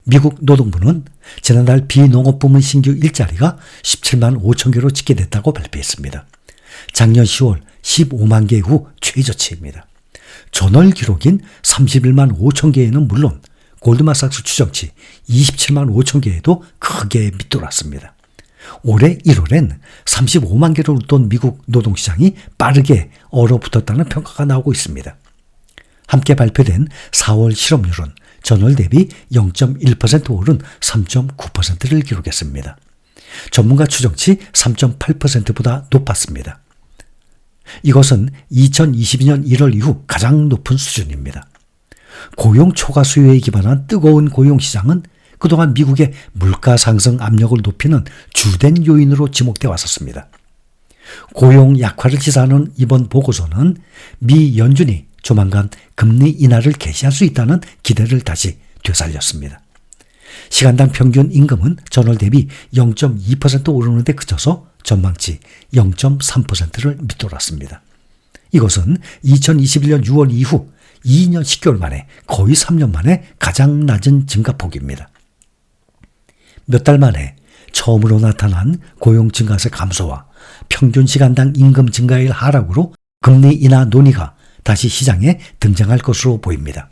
미국 노동부는 지난달 비농업부문 신규 일자리가 17만 5천 개로 집계됐다고 발표했습니다. 작년 10월 15만 개 후 최저치입니다. 전월 기록인 31만 5천 개에는 물론 골드만삭스 추정치 27만 5천 개에도 크게 밑돌았습니다. 올해 1월엔 35만 개를 웃돈 미국 노동시장이 빠르게 얼어붙었다는 평가가 나오고 있습니다. 함께 발표된 4월 실업률은 전월 대비 0.1% 오른 3.9%를 기록했습니다. 전문가 추정치 3.8%보다 높았습니다. 이것은 2022년 1월 이후 가장 높은 수준입니다. 고용 초과 수요에 기반한 뜨거운 고용시장은 그동안 미국의 물가 상승 압력을 높이는 주된 요인으로 지목돼 왔었습니다. 고용 약화를 시사하는 이번 보고서는 미 연준이 조만간 금리 인하를 개시할 수 있다는 기대를 다시 되살렸습니다. 시간당 평균 임금은 전월 대비 0.2% 오르는 데 그쳐서 전망치 0.3%를 밑돌았습니다. 이것은 2021년 6월 이후 2년 10개월 만에 거의 3년 만에 가장 낮은 증가폭입니다. 몇 달 만에 처음으로 나타난 고용 증가세 감소와 평균 시간당 임금 증가율 하락으로 금리 인하 논의가 다시 시장에 등장할 것으로 보입니다.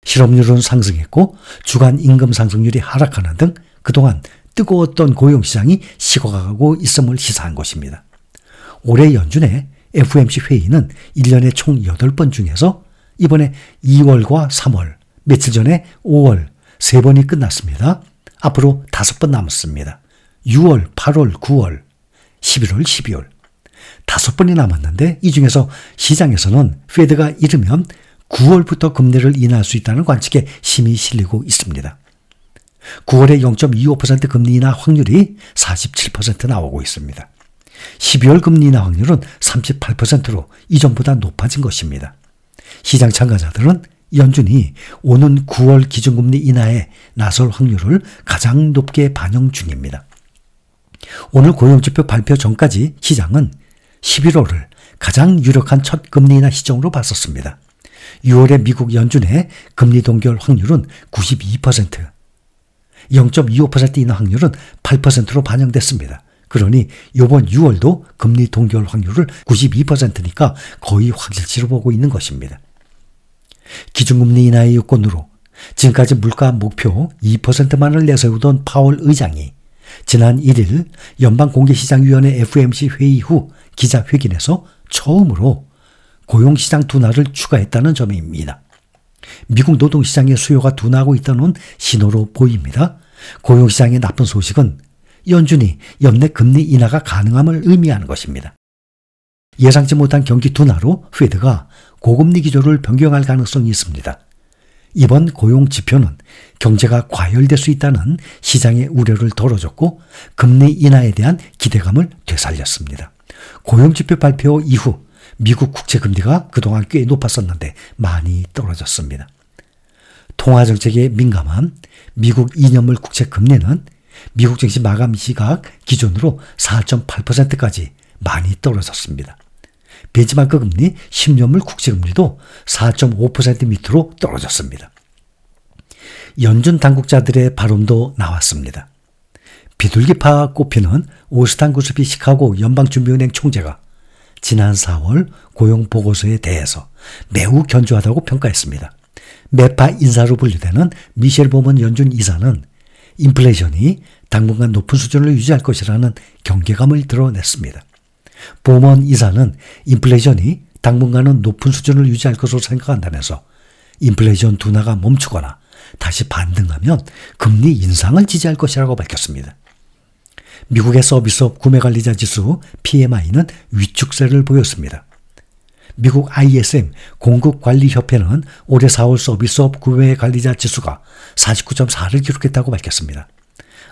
실업률은 상승했고 주간 임금 상승률이 하락하는 등 그동안 뜨거웠던 고용시장이 식어가고 있음을 시사한 것입니다. 올해 연준의 FOMC 회의는 1년에 총 8번 중에서 이번에 2월과 3월, 며칠 전에 5월 3번이 끝났습니다. 앞으로 5번 남았습니다. 6월, 8월, 9월, 11월, 12월. 5번이 남았는데 이 중에서 시장에서는 페드가 이르면 9월부터 금리를 인하할 수 있다는 관측에 힘이 실리고 있습니다. 9월에 0.25% 금리 인하 확률이 47% 나오고 있습니다. 12월 금리 인하 확률은 38%로 이전보다 높아진 것입니다. 시장 참가자들은 연준이 오는 9월 기준금리 인하에 나설 확률을 가장 높게 반영 중입니다. 오늘 고용지표 발표 전까지 시장은 11월을 가장 유력한 첫 금리 인하 시점으로 봤었습니다. 6월에 미국 연준의 금리 동결 확률은 92%, 0.25% 인하 확률은 8%로 반영됐습니다. 그러니 이번 6월도 금리 동결 확률을 92%니까 거의 확실치로 보고 있는 것입니다. 기준금리 인하의 요건으로 지금까지 물가 목표 2%만을 내세우던 파월 의장이 지난 1일 연방공개시장위원회 FOMC 회의 후 기자회견에서 처음으로 고용시장 둔화를 추가했다는 점입니다. 미국 노동시장의 수요가 둔화하고 있다는 신호로 보입니다. 고용시장의 나쁜 소식은 연준이 연내 금리 인하가 가능함을 의미하는 것입니다. 예상치 못한 경기 둔화로 페드가 고금리 기조를 변경할 가능성이 있습니다. 이번 고용 지표는 경제가 과열될 수 있다는 시장의 우려를 덜어줬고 금리 인하에 대한 기대감을 되살렸습니다. 고용 지표 발표 이후 미국 국채 금리가 그동안 꽤 높았었는데 많이 떨어졌습니다. 통화 정책에 민감한 미국 2년물 국채 금리는 미국 증시 마감 시각 기준으로 4.8%까지 많이 떨어졌습니다. 벤치마크 금리 10년물 국채 금리도 4.5% 밑으로 떨어졌습니다. 연준 당국자들의 발언도 나왔습니다. 비둘기파 꼽히는 오스탄 구스비 시카고 연방준비은행 총재가 지난 4월 고용 보고서에 대해서 매우 견조하다고 평가했습니다. 매파 인사로 분류되는 미셸 보먼 연준 이사는 인플레이션이 당분간 높은 수준을 유지할 것이라는 경계감을 드러냈습니다. 보먼 이사는 인플레이션이 당분간은 높은 수준을 유지할 것으로 생각한다면서 인플레이션 둔화가 멈추거나 다시 반등하면 금리 인상을 지지할 것이라고 밝혔습니다. 미국의 서비스업 구매관리자 지수 PMI는 위축세를 보였습니다. 미국 ISM 공급관리협회는 올해 4월 서비스업 구매관리자 지수가 49.4를 기록했다고 밝혔습니다.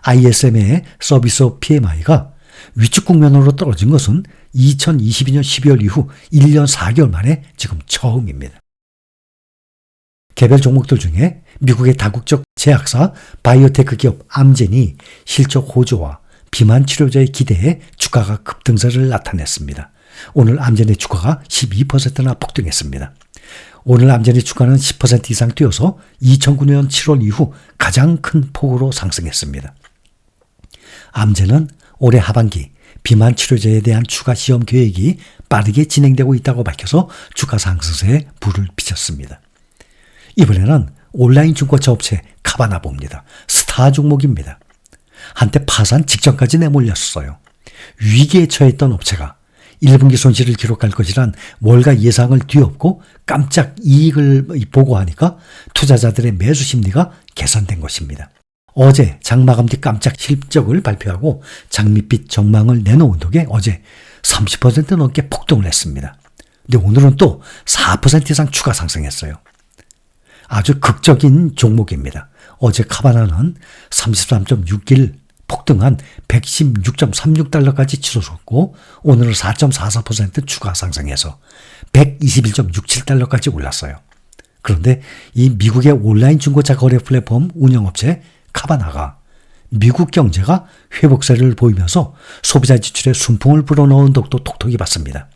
ISM의 서비스업 PMI가 위축 국면으로 떨어진 것은 2022년 12월 이후 1년 4개월 만에 지금 처음입니다. 개별 종목들 중에 미국의 다국적 제약사 바이오테크 기업 암젠이 실적 호조와 비만 치료제의 기대에 주가가 급등세를 나타냈습니다. 오늘 암젠의 주가가 12%나 폭등했습니다. 오늘 암제니 주가는 10% 이상 뛰어서 2009년 7월 이후 가장 큰 폭으로 상승했습니다. 암제는 올해 하반기 비만 치료제에 대한 추가 시험 계획이 빠르게 진행되고 있다고 밝혀서 주가 상승세에 불을 비쳤습니다. 이번에는 온라인 중고차 업체 카바나보입니다. 스타 종목입니다. 한때 파산 직전까지 내몰렸어요. 위기에 처했던 업체가 1분기 손실을 기록할 것이란 월가 예상을 뒤엎고 깜짝 이익을 보고하니까 투자자들의 매수 심리가 개선된 것입니다. 어제 장마감 뒤 깜짝 실적을 발표하고 장밋빛 전망을 내놓은 덕에 어제 30% 넘게 폭등을 했습니다. 근데 오늘은 또 4% 이상 추가 상승했어요. 아주 극적인 종목입니다. 어제 카바나는 33.61 폭등한 116.36달러까지 치솟았고 오늘은 4.44% 추가 상승해서 121.67달러까지 올랐어요. 그런데 이 미국의 온라인 중고차 거래 플랫폼 운영업체 카바나가 미국 경제가 회복세를 보이면서 소비자 지출에 순풍을 불어넣은 덕도 톡톡히 봤습니다.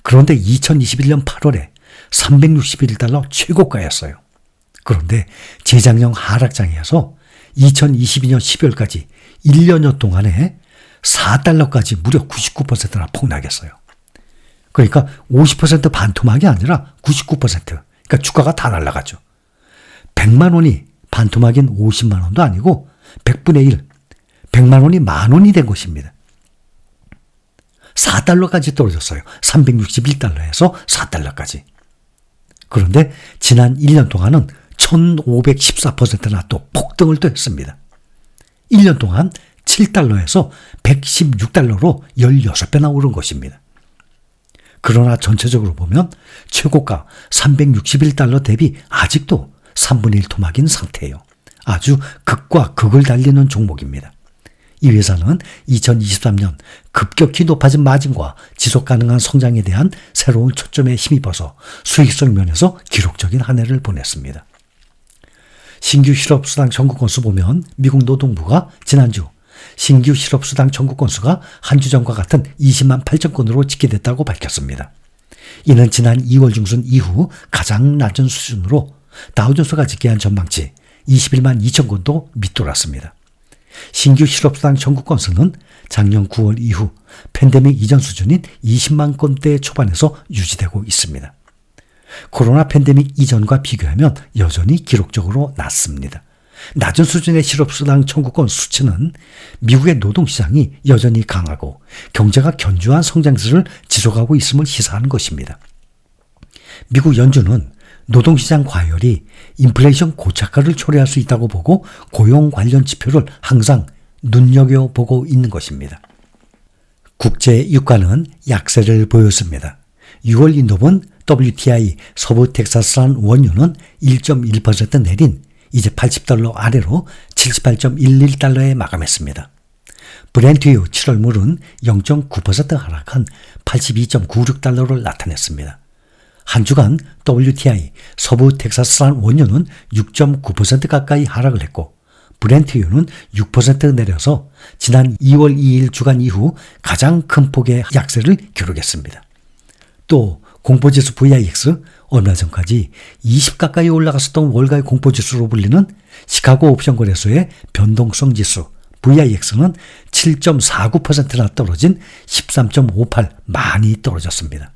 그런데 2021년 8월에 361달러 최고가였어요. 그런데 재작년 하락장에서 2022년 12월까지 1년여 동안에 4달러까지 무려 99%나 폭락했어요. 그러니까 50% 반토막이 아니라 99%. 그러니까 주가가 다 날아가죠. 100만 원이 반토막인 50만 원도 아니고 100분의 1, 100만 원이 만 원이 된 것입니다. 4달러까지 떨어졌어요. 361달러에서 4달러까지. 그런데 지난 1년 동안은 1514%나 또 폭등을 또 했습니다. 1년 동안 7달러에서 116달러로 16배나 오른 것입니다. 그러나 전체적으로 보면 최고가 361달러 대비 아직도 3분의 1 토막인 상태예요. 아주 극과 극을 달리는 종목입니다. 이 회사는 2023년 급격히 높아진 마진과 지속 가능한 성장에 대한 새로운 초점에 힘입어서 수익성 면에서 기록적인 한 해를 보냈습니다. 신규 실업수당 청구 건수 보면 미국 노동부가 지난주 신규 실업수당 청구 건수가 한 주 전과 같은 20만 8천 건으로 집계됐다고 밝혔습니다. 이는 지난 2월 중순 이후 가장 낮은 수준으로 다우존스가 집계한 전망치 21만 2천 건도 밑돌았습니다. 신규 실업수당 청구 건수는 작년 9월 이후 팬데믹 이전 수준인 20만 건대 초반에서 유지되고 있습니다. 코로나 팬데믹 이전과 비교하면 여전히 기록적으로 낮습니다. 낮은 수준의 실업수당 청구권 수치는 미국의 노동시장이 여전히 강하고 경제가 견조한 성장세를 지속하고 있음을 시사하는 것입니다. 미국 연준은 노동시장 과열이 인플레이션 고착화를 초래할 수 있다고 보고 고용 관련 지표를 항상 눈여겨보고 있는 것입니다. 국제 유가는 약세를 보였습니다. 6월 인도분 WTI 서부 텍사스산 원유는 1.1% 내린 이제 80달러 아래로 78.11달러에 마감했습니다. 브렌트유 7월물은 0.9% 하락한 82.96달러를 나타냈습니다. 한 주간 WTI 서부 텍사스산 원유는 6.9% 가까이 하락을 했고 브렌트유는 6% 내려서 지난 2월 2일 주간 이후 가장 큰 폭의 약세를 기록했습니다. 또 공포지수 VIX 얼마 전까지 20 가까이 올라갔었던 월가의 공포지수로 불리는 시카고 옵션 거래소의 변동성 지수 VIX는 7.49%나 떨어진 13.58 많이 떨어졌습니다.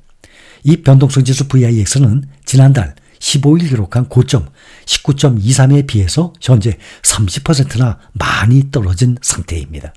이 변동성 지수 VIX는 지난달 15일 기록한 고점 19.23에 비해서 현재 30%나 많이 떨어진 상태입니다.